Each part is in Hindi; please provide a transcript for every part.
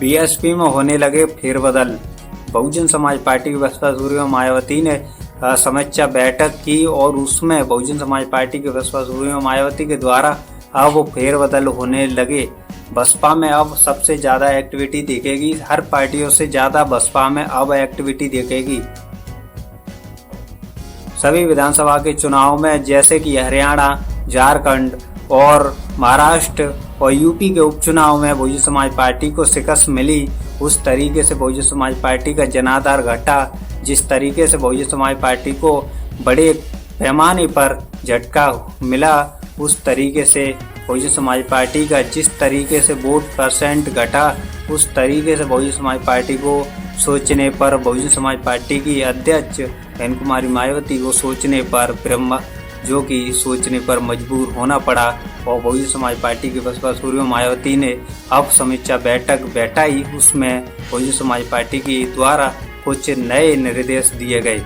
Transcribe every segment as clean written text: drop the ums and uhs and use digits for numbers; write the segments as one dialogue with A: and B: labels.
A: बीएसपी में होने लगे फेरबदल। बहुजन समाज पार्टी की बसपा सुप्रीमो मायावती ने समीक्षा बैठक की और उसमें बहुजन समाज पार्टी के बसपा सुप्रीमो मायावती के द्वारा अब फेरबदल होने लगे। बसपा में अब सबसे ज्यादा एक्टिविटी दिखेगी, हर पार्टियों से ज्यादा बसपा में अब एक्टिविटी दिखेगी। सभी विधानसभा के चुनाव में जैसे कि हरियाणा, झारखंड और महाराष्ट्र और यूपी के उपचुनाव में बहुजन समाज पार्टी को शिकस्त मिली, उस तरीके से बहुजन समाज पार्टी का जनाधार घटा। जिस तरीके से बहुजन समाज पार्टी को बड़े पैमाने पर झटका मिला, उस तरीके से बहुजन समाज पार्टी का जिस तरीके से वोट परसेंट घटा, उस तरीके से बहुजन समाज पार्टी को सोचने पर बहुजन समाज पार्टी की अध्यक्ष बहन कुमारी मायावती को सोचने पर मजबूर होना पड़ा और बहुजन समाज पार्टी के बसपा सुप्रीमो मायावती ने अब समीक्षा बैठक बैठाई। उसमें बहुजन समाज पार्टी के द्वारा कुछ नए निर्देश दिए गए।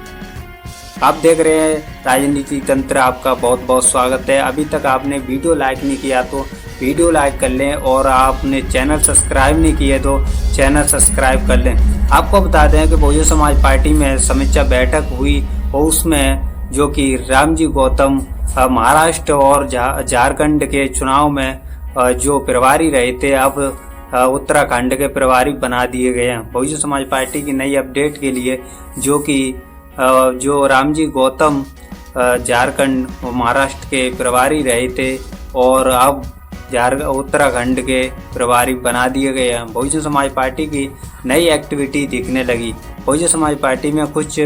A: आप देख रहे हैं राजनीति तंत्र, आपका बहुत बहुत स्वागत है। अभी तक आपने वीडियो लाइक नहीं किया तो वीडियो लाइक कर लें और आपने चैनल सब्सक्राइब नहीं किए तो चैनल सब्सक्राइब कर लें। आपको बता दें कि बहुजन समाज पार्टी में समीक्षा बैठक हुई और उसमें जो कि रामजी गौतम महाराष्ट्र और झारखंड के चुनाव में जो प्रभारी रहे थे, अब उत्तराखंड के प्रभारी बना दिए गए हैं। बहुजन समाज पार्टी की नई अपडेट के लिए जो रामजी गौतम झारखंड और महाराष्ट्र के प्रभारी रहे थे और अब उत्तराखंड के प्रभारी बना दिए गए हैं। बहुजन समाज पार्टी की नई एक्टिविटी दिखने लगी। बहुजन समाज पार्टी में कुछ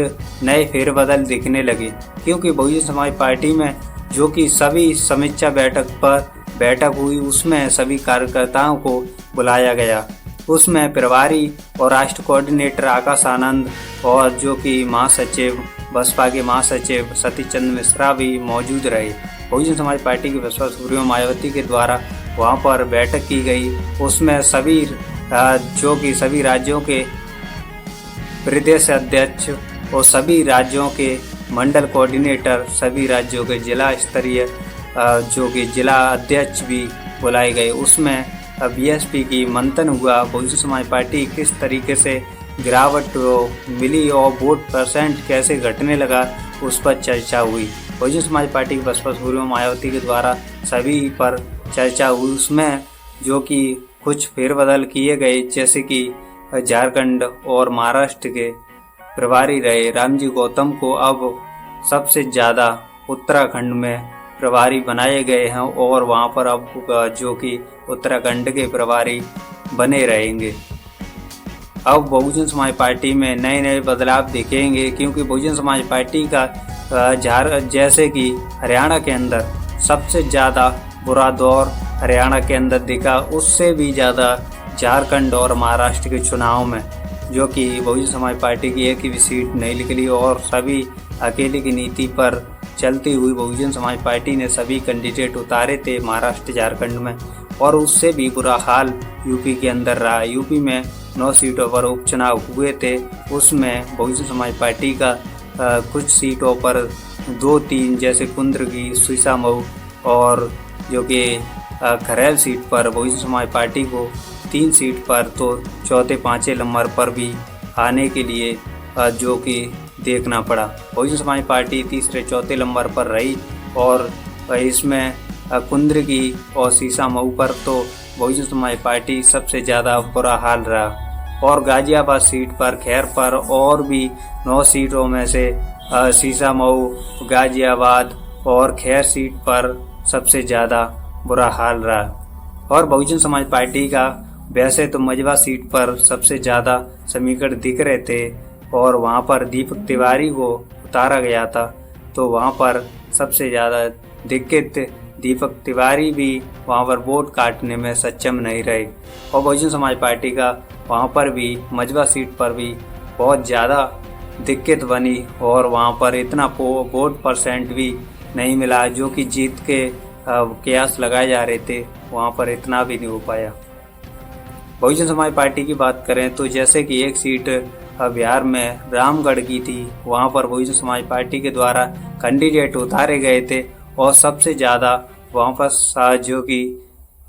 A: नए फेरबदल दिखने लगे, क्योंकि बहुजन समाज पार्टी में जो कि सभी समीक्षा बैठक हुई, उसमें सभी कार्यकर्ताओं को बुलाया गया। उसमें प्रभारी और राष्ट्र कोऑर्डिनेटर आकाश आनंद और जो कि महासचिव बसपा के महासचिव सतीश चंद्र मिश्रा भी मौजूद रहे। बहुजन समाज पार्टी की बसपा सुप्रीमो मायावती के द्वारा वहां पर बैठक की गई। उसमें सभी राज्यों के प्रदेश अध्यक्ष और सभी राज्यों के मंडल कोऑर्डिनेटर, सभी राज्यों के जिला स्तरीय जो कि जिला अध्यक्ष भी बुलाए गए। उसमें बीएसपी की मंथन हुआ, बहुजन समाज पार्टी किस तरीके से गिरावट मिली और वोट परसेंट कैसे घटने लगा, उस पर चर्चा हुई। बहुजन समाज पार्टी की बसपा सुप्रीमो मायावती के द्वारा सभी पर चर्चा हुई। उसमें जो कि कुछ फेरबदल किए गए, जैसे कि झारखंड और महाराष्ट्र के प्रभारी रहे रामजी गौतम को अब सबसे ज्यादा उत्तराखंड में प्रभारी बनाए गए हैं और वहां पर अब जो कि उत्तराखंड के प्रभारी बने रहेंगे। अब बहुजन समाज पार्टी में नए नए बदलाव दिखेंगे, क्योंकि बहुजन समाज पार्टी का जैसे कि हरियाणा के अंदर सबसे ज्यादा बुरा दौर हरियाणा के अंदर दिखा, उससे भी ज्यादा झारखंड और महाराष्ट्र के चुनाव में जो कि बहुजन समाज पार्टी की एक भी सीट नहीं निकली और सभी अकेले की नीति पर चलती हुई बहुजन समाज पार्टी ने सभी कैंडिडेट उतारे थे महाराष्ट्र झारखंड में, और उससे भी बुरा हाल यूपी के अंदर रहा। यूपी में 9 सीटों पर उपचुनाव हुए थे, उसमें बहुजन समाज पार्टी का कुछ सीटों पर 2-3 जैसे कुंद्र की शीशामऊ और जो कि खरेल सीट पर बहुजन समाज पार्टी को 3 सीट पर तो चौथे 5वें नंबर पर भी आने के लिए जो कि देखना पड़ा। बहुजन समाज पार्टी 3-4 नंबर पर रही और इसमें कुंद्र की और शीशामऊ पर तो बहुजन समाज पार्टी सबसे ज़्यादा बुरा हाल रहा, और गाजियाबाद सीट पर, खैर पर और भी 9 सीटों में से शीशामऊ, गाजियाबाद और खैर सीट पर सबसे ज़्यादा बुरा हाल रहा। और बहुजन समाज पार्टी का वैसे तो मजवा सीट पर सबसे ज़्यादा समीकरण दिख रहे थे और वहां पर दीपक तिवारी को उतारा गया था, तो वहां पर सबसे ज़्यादा दिक्कत दीपक तिवारी भी वहां पर वोट काटने में सक्षम नहीं रहे, और बहुजन समाज पार्टी का वहां पर भी मजवा सीट पर भी बहुत ज़्यादा दिक्कत बनी और वहां पर इतना वोट परसेंट भी नहीं मिला जो कि जीत के कयास लगाए जा रहे थे, वहां पर इतना भी नहीं हो पाया। बहुजन समाज पार्टी की बात करें तो जैसे कि एक सीट बिहार में रामगढ़ की थी, वहां पर बहुजन समाज पार्टी के द्वारा कैंडिडेट उतारे गए थे और सबसे ज़्यादा वहां पर जो कि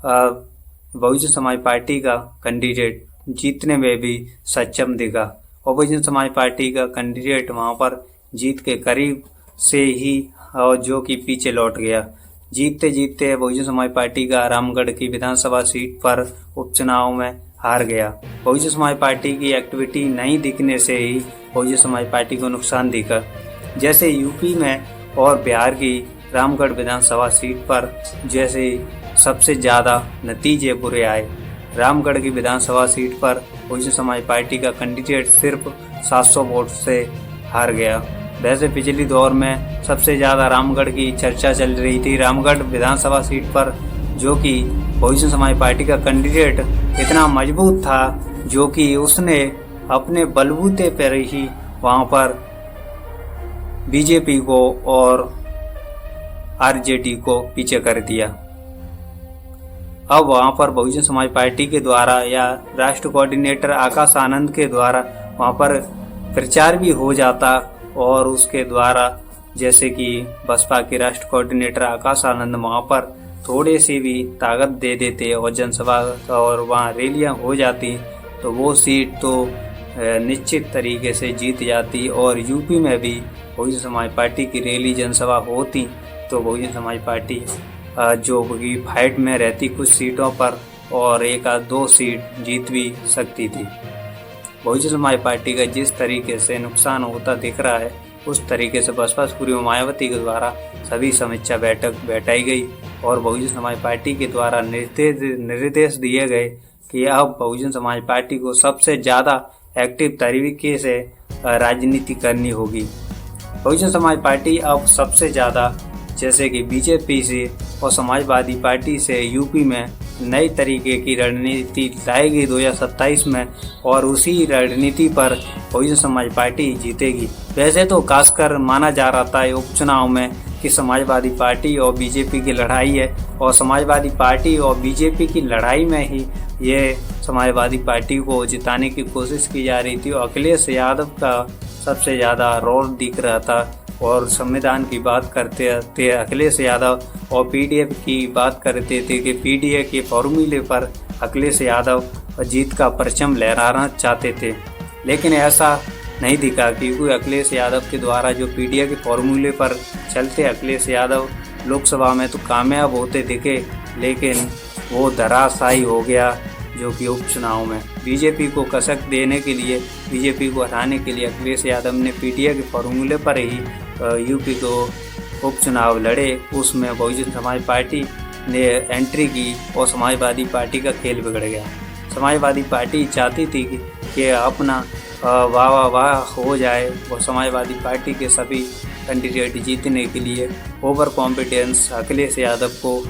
A: बहुजन समाज पार्टी का कैंडिडेट जीतने में भी सक्षम दिखा। बहुजन समाज पार्टी का कैंडिडेट वहां पर जीत के करीब से ही और जो कि पीछे लौट गया। जीतते जीतते बहुजन समाज पार्टी का रामगढ़ की विधानसभा सीट पर उपचुनाव में हार गया। बहुजन समाज पार्टी की एक्टिविटी नहीं दिखने से ही बहुजन समाज पार्टी को नुकसान दिखा। जैसे यूपी में और बिहार की रामगढ़ विधानसभा सीट पर जैसे सबसे ज़्यादा नतीजे बुरे आए। रामगढ़ की विधानसभा सीट पर बहुजन समाज पार्टी का कैंडिडेट सिर्फ 700 वोट से हार गया। वैसे पिछली दौर में सबसे ज़्यादा रामगढ़ की चर्चा चल रही थी। रामगढ़ विधानसभा सीट पर जो कि बहुजन समाज पार्टी का कैंडिडेट इतना मजबूत था जो कि उसने अपने बलबूते पर ही वहां पर बीजेपी को और आरजेडी को पीछे कर दिया। अब वहां पर बहुजन समाज पार्टी के द्वारा या राष्ट्र कोऑर्डिनेटर आकाश आनंद के द्वारा वहां पर प्रचार भी हो जाता और उसके द्वारा जैसे कि बसपा के राष्ट्र कोऑर्डिनेटर आकाश आनंद वहां पर थोड़े सी भी ताकत दे देते और जनसभा और वहां रैलियां हो जाती तो वो सीट तो निश्चित तरीके से जीत जाती। और यूपी में भी बहुजन समाज पार्टी की रैली जनसभा होती तो बहुजन समाज पार्टी जो कि फाइट में रहती कुछ सीटों पर और एक आध दो सीट जीत भी सकती थी। बहुजन समाज पार्टी का जिस तरीके से नुकसान होता दिख रहा है उस तरीके से बसपा सुप्रीमो मायावती के द्वारा सभी समीक्षा बैठक बैठाई गई और बहुजन समाज पार्टी के द्वारा निर्देश दिए गए कि अब बहुजन समाज पार्टी को सबसे ज़्यादा एक्टिव तरीके से राजनीति करनी होगी। बहुजन समाज पार्टी अब सबसे ज़्यादा जैसे कि बीजेपी से और समाजवादी पार्टी से यूपी में नई तरीके की रणनीति लाएगी 2027 में और उसी रणनीति पर बहुजन समाज पार्टी जीतेगी। वैसे तो खासकर माना जा रहा था उपचुनाव में कि समाजवादी पार्टी और बीजेपी की लड़ाई है और समाजवादी पार्टी और बीजेपी की लड़ाई में ही ये समाजवादी पार्टी को जिताने की कोशिश की जा रही थी और अखिलेश यादव का सबसे ज़्यादा रोल दिख रहा था। और संविधान की बात करते थे अखिलेश यादव और पीडीए की बात करते थे कि पीडीए के फॉर्मूले पर अखिलेश यादव जीत का परचम लहराना चाहते थे, लेकिन ऐसा नहीं दिखा क्योंकि अखिलेश यादव के द्वारा जो पीडीए के फॉर्मूले पर चलते अखिलेश यादव लोकसभा में तो कामयाब होते दिखे लेकिन वो धराशायी हो गया जो कि उपचुनाव में बीजेपी को कसक देने के लिए बीजेपी को हटाने के लिए अखिलेश यादव ने पीडीए के फॉर्मूले पर ही यूपी को उपचुनाव लड़े। उसमें बहुजन समाज पार्टी ने एंट्री की और समाजवादी पार्टी का खेल बिगड़ गया। समाजवादी पार्टी चाहती थी कि अपना वाह हो जाए और समाजवादी पार्टी के सभी कैंडिडेट जीतने के लिए ओवर कॉन्फिडेंस अखिलेश यादव को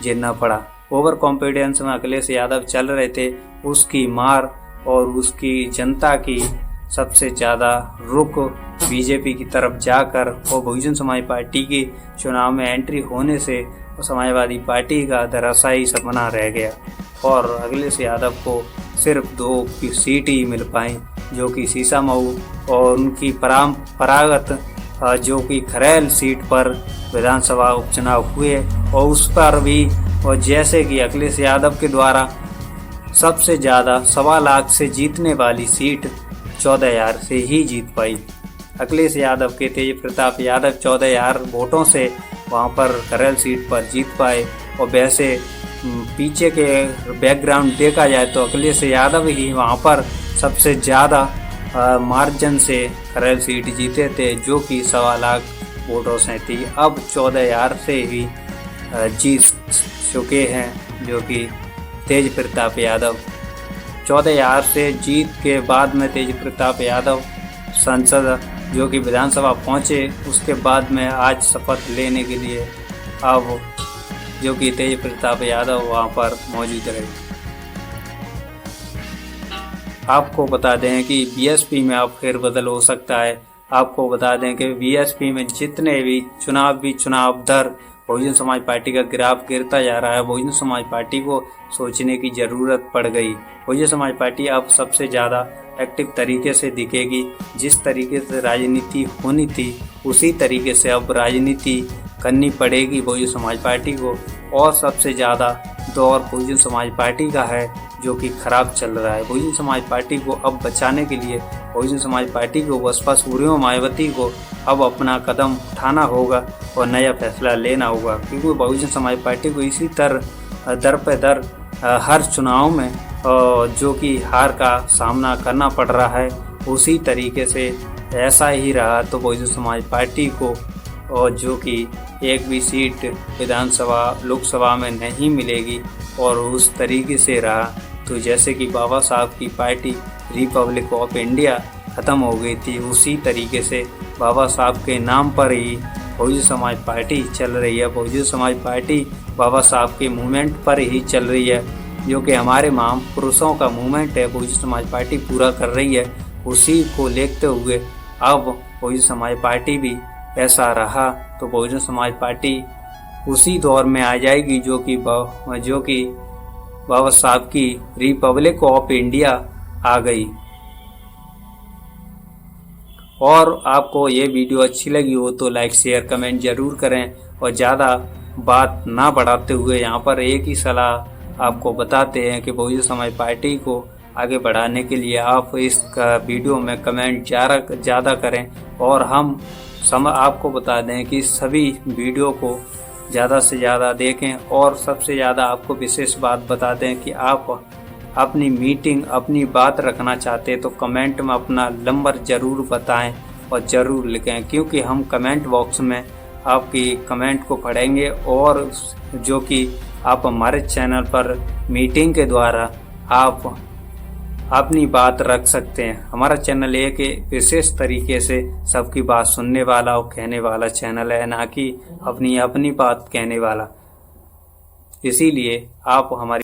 A: झेलना पड़ा। ओवर कॉन्फिडेंस में अखिलेश यादव चल रहे थे, उसकी मार और उसकी जनता की सबसे ज़्यादा रुख बीजेपी की तरफ जाकर और बहुजन समाज पार्टी के चुनाव में एंट्री होने से समाजवादी पार्टी का धराशायी सपना रह गया और अखिलेश यादव को सिर्फ 2 सीट ही मिल पाई जो कि सीसामऊ और उनकी परंपरागत जो कि खरैल सीट पर विधानसभा उपचुनाव हुए और उस पर भी और जैसे कि अखिलेश यादव के द्वारा सबसे ज़्यादा 1.25 लाख से जीतने वाली सीट 14,000 से ही जीत पाई। अखिलेश यादव के तेज प्रताप यादव 14,000 वोटों से वहां पर खरैल सीट पर जीत पाए और वैसे पीछे के बैकग्राउंड देखा जाए तो अखिलेश यादव ही वहां पर सबसे ज़्यादा मार्जिन से खरैल सीट जीते थे जो कि 1.25 लाख वोटों से थी। अब 14,000 से ही जीत चुके हैं जो कि तेज प्रताप यादव 14,000 से जीत के बाद में तेज प्रताप यादव संसद जो कि विधानसभा पहुंचे उसके बाद में आज शपथ लेने के लिए अब जो कि तेज प्रताप यादव वहां पर मौजूद रहे। आपको बता दें कि बीएसपी में अब फेरबदल हो सकता है। आपको बता दें कि बीएसपी में जितने भी चुनाव दर बहुजन समाज पार्टी का ग्राफ गिरता जा रहा है। बहुजन समाज पार्टी को सोचने की जरूरत पड़ गई। बहुजन समाज पार्टी अब सबसे ज़्यादा एक्टिव तरीके से दिखेगी। जिस तरीके से राजनीति होनी थी उसी तरीके से अब राजनीति करनी पड़ेगी बहुजन समाज पार्टी को। और सबसे ज़्यादा दौर बहुजन समाज पार्टी का है जो कि खराब चल रहा है। बहुजन समाज पार्टी को अब बचाने के लिए बहुजन समाज पार्टी को, बसपा सुर्यो मायावती को अब अपना कदम उठाना होगा और नया फैसला लेना होगा, क्योंकि बहुजन समाज पार्टी को इसी तरह दर पे दर हर चुनाव में जो कि हार का सामना करना पड़ रहा है, उसी तरीके से ऐसा ही रहा तो बहुजन समाज पार्टी को और जो कि एक भी सीट विधानसभा लोकसभा में नहीं मिलेगी और उस तरीके से रहा तो जैसे कि बाबा साहब की पार्टी रिपब्लिक ऑफ इंडिया ख़त्म हो गई थी, उसी तरीके से बाबा साहब के नाम पर ही बहुजन समाज पार्टी चल रही है। बहुजन समाज पार्टी बाबा साहब के मूवमेंट पर ही चल रही है, जो कि हमारे महापुरुषों का मूवमेंट है, बहुजन समाज पार्टी पूरा कर रही है। उसी को देखते हुए अब बहुजन समाज पार्टी भी ऐसा रहा तो बहुजन समाज पार्टी उसी दौर में आ जाएगी जो कि बाबा साहब की रिपब्लिक ऑफ इंडिया आ गई। और आपको ये वीडियो अच्छी लगी हो तो लाइक शेयर कमेंट जरूर करें और ज़्यादा बात ना बढ़ाते हुए यहाँ पर एक ही सलाह आपको बताते हैं कि बहुजन समाज पार्टी को आगे बढ़ाने के लिए आप इस वीडियो में कमेंट ज़्यादा करें और हम आपको बता दें कि सभी वीडियो को ज़्यादा से ज़्यादा देखें। और सबसे ज़्यादा आपको विशेष बात बता दें कि आप अपनी मीटिंग अपनी बात रखना चाहते हैं तो कमेंट में अपना नंबर ज़रूर बताएं और ज़रूर लिखें, क्योंकि हम कमेंट बॉक्स में आपकी कमेंट को पढ़ेंगे और जो कि आप हमारे चैनल पर मीटिंग के द्वारा आप अपनी बात रख सकते हैं। हमारा चैनल एक विशेष तरीके से सबकी बात सुनने वाला और कहने वाला चैनल है, ना कि अपनी बात कहने वाला। इसीलिए आप हमारी